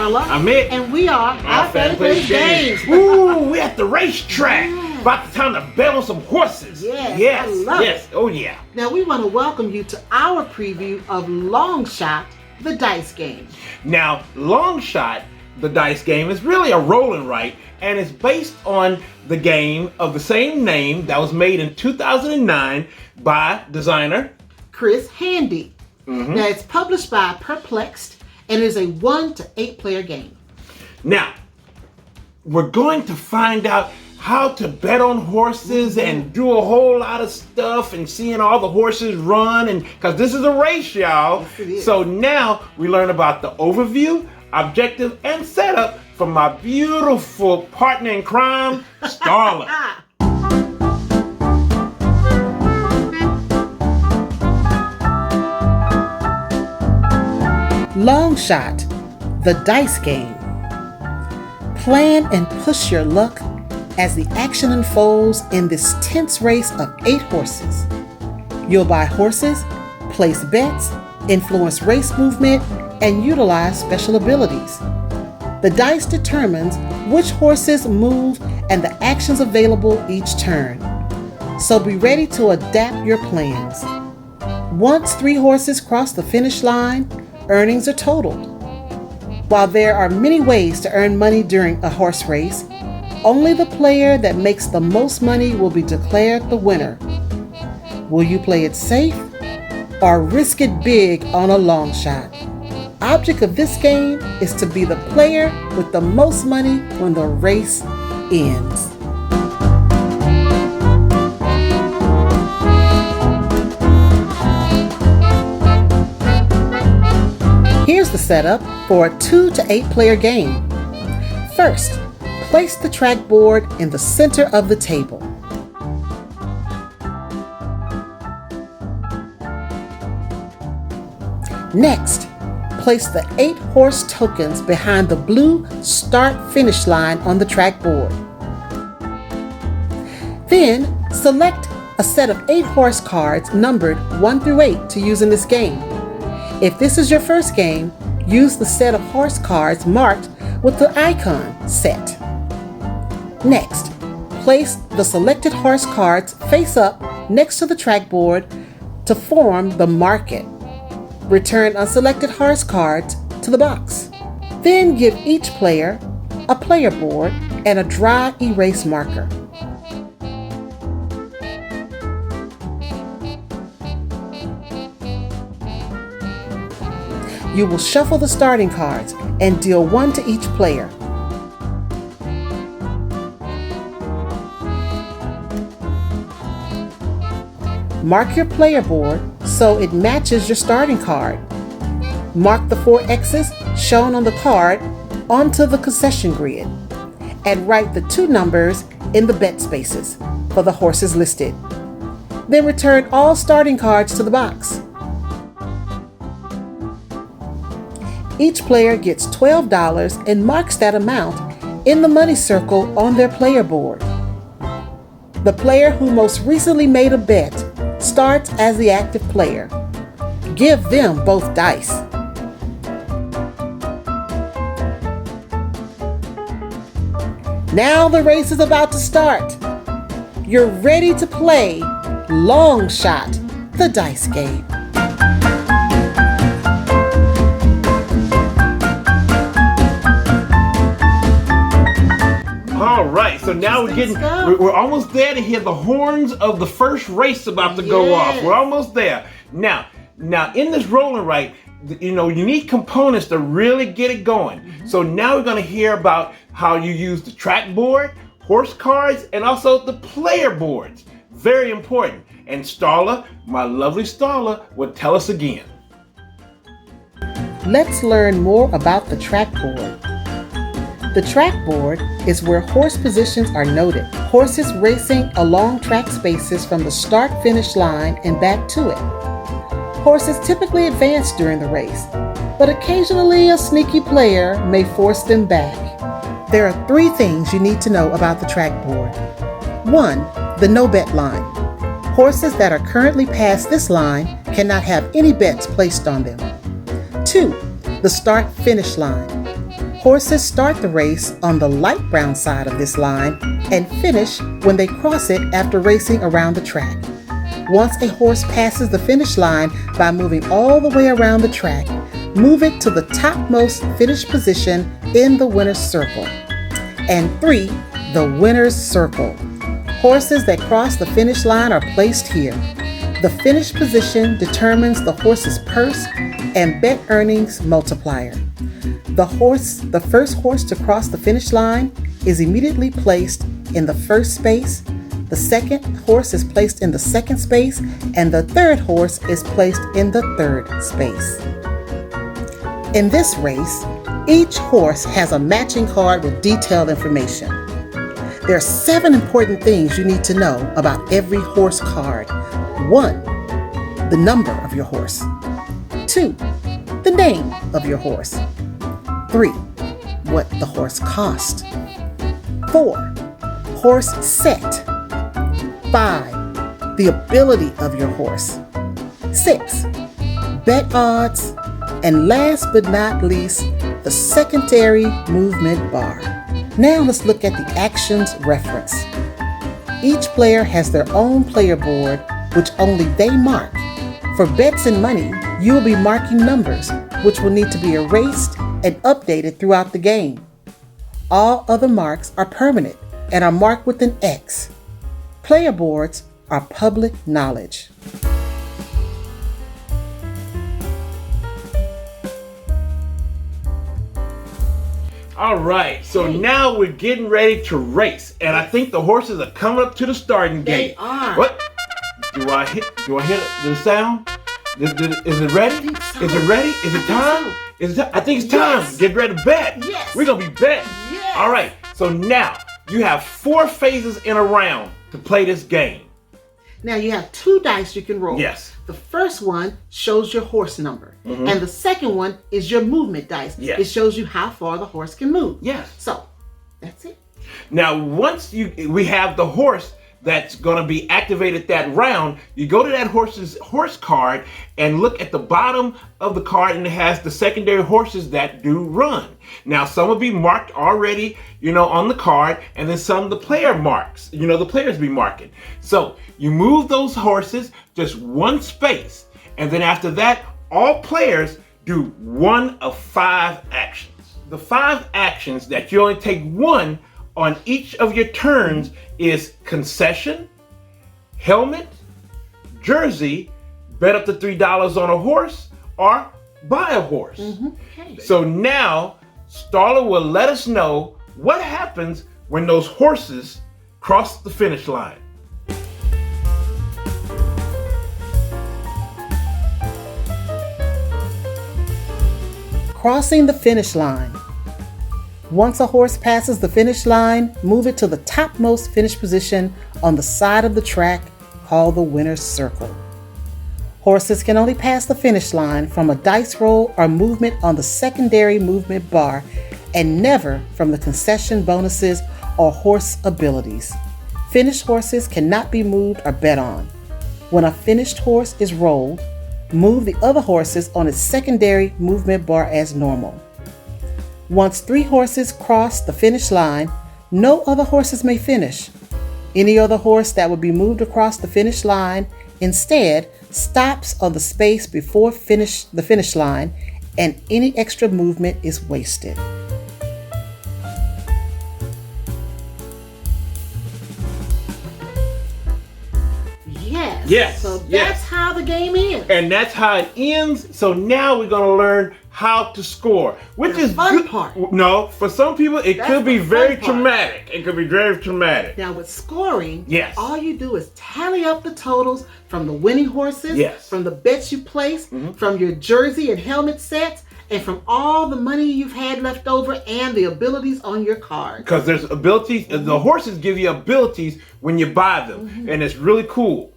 Starla. I'm Mik. And we are Our Family Plays Games. Games. Ooh, we're at the racetrack. About the time to bet on some horses. Yes, I love it. Oh yeah. Now we want to welcome you to our preview of Long Shot, the dice game. Now, Long Shot, the dice game, is really a roll and write, and it's based on the game of the same name that was made in 2009 by designer Chris Handy. Now it's published by Perplext and is a 1 to 8 player game. Now, we're going to find out how to bet on horses and do a whole lot of stuff and seeing all the horses run, and because this is a race, y'all. Yes, it is. So now we learn about the overview, objective, and setup from my beautiful partner in crime, Starla. Long Shot, the dice game. Plan and push your luck as the action unfolds in this tense race of 8 horses. You'll buy horses, place bets, influence race movement, and utilize special abilities. The dice determines which horses move and the actions available each turn. So be ready to adapt your plans. Once 3 horses cross the finish line, earnings are totaled. While there are many ways to earn money during a horse race, only the player that makes the most money will be declared the winner. Will you play it safe or risk it big on a long shot? Object of this game is to be the player with the most money when the race ends. Here's the setup for a 2 to 8 player game. First, place the trackboard in the center of the table. Next, place the 8 horse tokens behind the blue start-finish line on the trackboard. Then, select a set of 8 horse cards numbered 1 through 8 to use in this game. If this is your first game, use the set of horse cards marked with the icon set. Next, place the selected horse cards face up next to the trackboard to form the market. Return unselected horse cards to the box. Then give each player a player board and a dry erase marker. You will shuffle the starting cards and deal 1 to each player. Mark your player board so it matches your starting card. Mark the 4 X's shown on the card onto the concession grid and write the 2 numbers in the bet spaces for the horses listed. Then return all starting cards to the box. Each player gets $12 and marks that amount in the money circle on their player board. The player who most recently made a bet starts as the active player. Give them both dice. Now the race is about to start. You're ready to play Long Shot, the dice game. All right, so now we're almost there to hear the horns of the first race about to go off. We're almost there. Now in this roll and write, you need components to really get it going. So now we're going to hear about how you use the trackboard, horse cards, and also the player boards. Very important. And Starla, my lovely Starla, will tell us again. Let's learn more about the trackboard. The trackboard is where horse positions are noted. Horses racing along track spaces from the start-finish line and back to it. Horses typically advance during the race, but occasionally a sneaky player may force them back. There are 3 things you need to know about the trackboard. 1, the no bet line. Horses that are currently past this line cannot have any bets placed on them. 2, the start-finish line. Horses start the race on the light brown side of this line and finish when they cross it after racing around the track. Once a horse passes the finish line by moving all the way around the track, move it to the topmost finish position in the winner's circle. And 3, the winner's circle. Horses that cross the finish line are placed here. The finish position determines the horse's purse and bet earnings multiplier. The first horse to cross the finish line is immediately placed in the first space, the second horse is placed in the second space, and the third horse is placed in the third space. In this race, each horse has a matching card with detailed information. There are 7 important things you need to know about every horse card. 1, the number of your horse. 2, the name of your horse. 3, what the horse cost. 4, horse set. 5, the ability of your horse. 6, bet odds. And last but not least, the secondary movement bar. Now let's look at the actions reference. Each player has their own player board, which only they mark. For bets and money, you will be marking numbers, which will need to be erased and updated throughout the game. All other marks are permanent and are marked with an X. Player boards are public knowledge. All right, so now we're getting ready to race, and I think the horses are coming up to the starting gate. They are. What? Do I hear the sound? Is it ready? So. Is it ready? Is it time? I think it's time. Yes. Get ready to bet. Yes. We're gonna be betting. Yes. All right, so now you have 4 phases in a round to play this game. Now you have 2 dice you can roll. Yes. The first one shows your horse number. Mm-hmm. And the second one is your movement dice. Yes. It shows you how far the horse can move. Yes. So, that's it. Now, once we have the horse that's going to be activated that round, you go to that horse's horse card and look at the bottom of the card, and it has the secondary horses that do run. Now, some will be marked already, on the card, and then some the player marks, the players be marking. So you move those horses just 1 space, and then after that, all players do 1 of 5 actions. The 5 actions that you only take 1 on each of your turns is concession, helmet, jersey, bet up to $3 on a horse, or buy a horse. Mm-hmm. Okay. So now, Starla will let us know what happens when those horses cross the finish line. Crossing the finish line. Once a horse passes the finish line, move it to the topmost finish position on the side of the track, called the winner's circle. Horses can only pass the finish line from a dice roll or movement on the secondary movement bar, and never from the concession bonuses or horse abilities. Finished horses cannot be moved or bet on. When a finished horse is rolled, move the other horses on its secondary movement bar as normal. Once 3 horses cross the finish line, no other horses may finish. Any other horse that would be moved across the finish line instead stops on the space before the finish line, and any extra movement is wasted. Yes. So that's how the game ends. And that's how it ends. So now we're going to learn how to score, which the is fun good. part. No, for some people it That's could be the very fun part. traumatic. It could be very traumatic. Now with scoring, Yes. all you do is tally up the totals from the winning horses, Yes. from the bets you placed, from your jersey and helmet sets, and from all the money you've had left over and the abilities on your card. Because there's abilities, the horses give you abilities when you buy them, and it's really cool.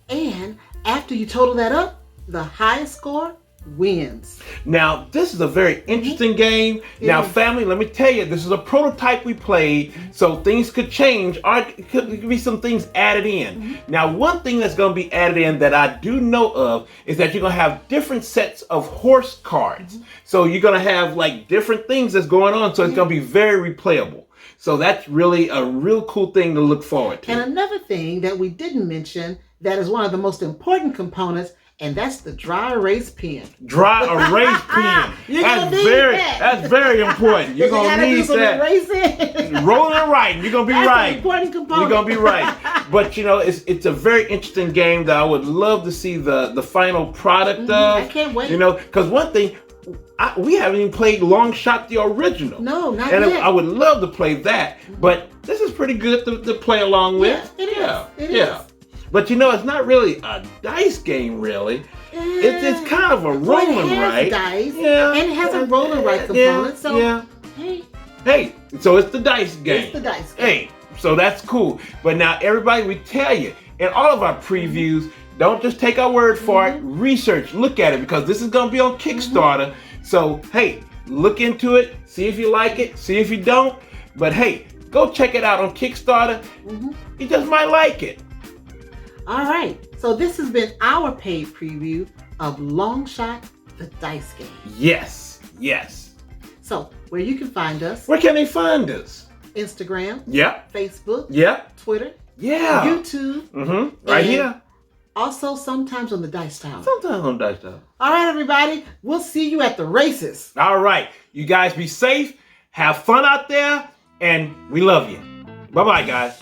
And after you total that up, the highest score wins. Now, this is a very interesting game. Now, family, let me tell you, this is a prototype we played, so things could change, or it could be some things added in. Now, one thing that's going to be added in that I do know of is that you're going to have different sets of horse cards. So you're going to have like different things that's going on, so it's going to be very replayable. So that's really a real cool thing to look forward to. And another thing that we didn't mention that is one of the most important components, and that's the dry erase pen. Dry erase pen. That's very important. You're gonna need that. Rolling and writing. You're gonna be right. An important component. You're gonna be right. But you know, it's a very interesting game that I would love to see the final product of. I can't wait. You know, because one thing, we haven't even played Long Shot the original. No, not yet. And yet. I would love to play that, but this is pretty good to play along with. Yeah, it is. But you know, it's not really a dice game, really. It's kind of a roll and write. Dice, yeah, and it has a roll and write component. So hey, so it's the dice game. It's the dice game. Hey, so that's cool. But now, everybody, we tell you in all of our previews, don't just take our word for it. Research, look at it, because this is going to be on Kickstarter. So hey, look into it, see if you like it, see if you don't. But hey, go check it out on Kickstarter. You just might like it. All right, so this has been our paid preview of Long Shot, the dice game. Yes. So, where you can find us. Where can they find us? Instagram. Yep. Facebook. Yep. Twitter. Yeah. YouTube. Right here. Also, sometimes on the Dice Tower. Sometimes on Dice Tower. All right, everybody. We'll see you at the races. All right. You guys be safe. Have fun out there. And we love you. Bye-bye, guys.